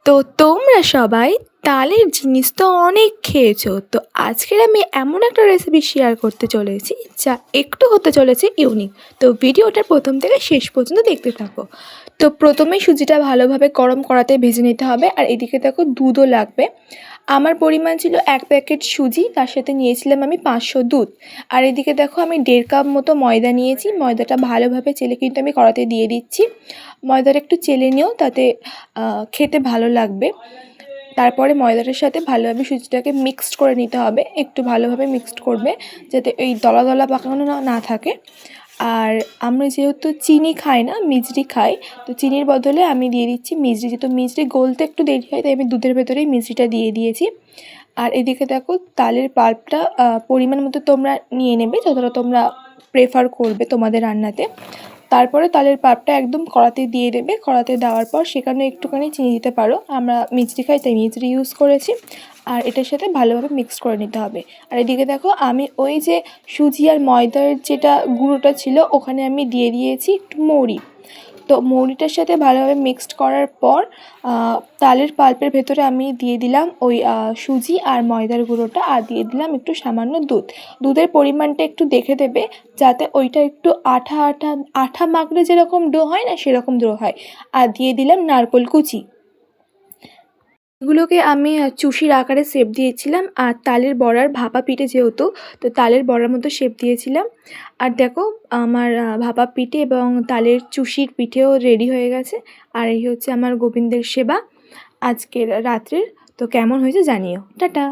তো তোমরা সবাই তালের জিনিস তো অনেক খেয়েছো। তো আজকের আমি এমন একটা রেসিপি শেয়ার করতে চলেছি যা একটু হতে চলেছে ইউনিক। তো ভিডিওটা প্রথম থেকে শেষ পর্যন্ত দেখতে থাকো। তো প্রথমেই সুজিটা ভালোভাবে গরম কড়াতে ভেজে নিতে হবে, আর এদিকে দেখো দুধও লাগবে। আমার পরিমাণ ছিল 1 প্যাকেট সুজি, তার সাথে নিয়েছিলাম আমি 500 দুধ। আর এদিকে দেখো আমি 1.5 কাপ মতো ময়দা নিয়েছি। ময়দাটা ভালোভাবে চেলে কিন্তু আমি কড়াতে দিয়ে দিচ্ছি। ময়দাটা একটু চেলে নিও, তাতে খেতে ভালো লাগবে। তারপরে ময়দাটার সাথে ভালোভাবে সুজিটাকে মিক্সড করে নিতে হবে। একটু ভালোভাবে মিক্সড করবে যাতে এই দলা দলা পাকানো না থাকে। আর আমরা যেহেতু চিনি খাই না, মিছরি খাই, তো চিনির বদলে আমি দিয়ে দিচ্ছি মিছরি। যেহেতু মিছরি গলতে একটু দেরি হয়, তাই আমি দুধের ভেতরেই মিছরিটা দিয়ে দিয়েছি। আর এদিকে দেখো তালের পাল্পটা পরিমাণ মতো তোমরা নিয়ে নেবে, যতটা তোমরা প্রেফার করবে তোমাদের রান্নাতে। তারপরে তালের পাল্পটা একদম কড়াতে দিয়ে দেবে। কড়াতে দেওয়ার পর সেখানে একটুখানি চিনি দিতে পারো। আমরা মিছরি খাই তাই মিছরি ইউজ করেছি। আর এটার সাথে ভালোভাবে মিক্সড করে নিতে হবে। আর এদিকে দেখো আমি ওই যে সুজি আর ময়দার যেটা গুঁড়োটা ছিল, ওখানে আমি দিয়ে দিয়েছি একটু মৌরি। তো মৌরিটার সাথে ভালোভাবে মিক্সড করার পর তালের পাল্পের ভেতরে আমি দিয়ে দিলাম ওই সুজি আর ময়দার গুঁড়োটা, আর দিয়ে দিলাম একটু সামান্য দুধ। দুধের পরিমাণটা একটু দেখে দেবে যাতে ওইটা একটু আঠা আঠা আঠা মাখলে যেরকম ডো হয় না, সেরকম ডো হয়। আর দিয়ে দিলাম নারকেল কুচি। এগুলোকে আমি চুষির আকারে শেপ দিয়েছিলাম। আর তালের বড়ার ভাপা পিঠে যেহেতু, তো তালের বড়ার মতো শেপ দিয়েছিলাম। আর দেখো আমার ভাপা পিঠে এবং তালের চুষির পিঠেও রেডি হয়ে গেছে। আর এই হচ্ছে আমার গোবিন্দের সেবা আজকের রাত্রের। তো কেমন হয়েছে জানিও। টাটা।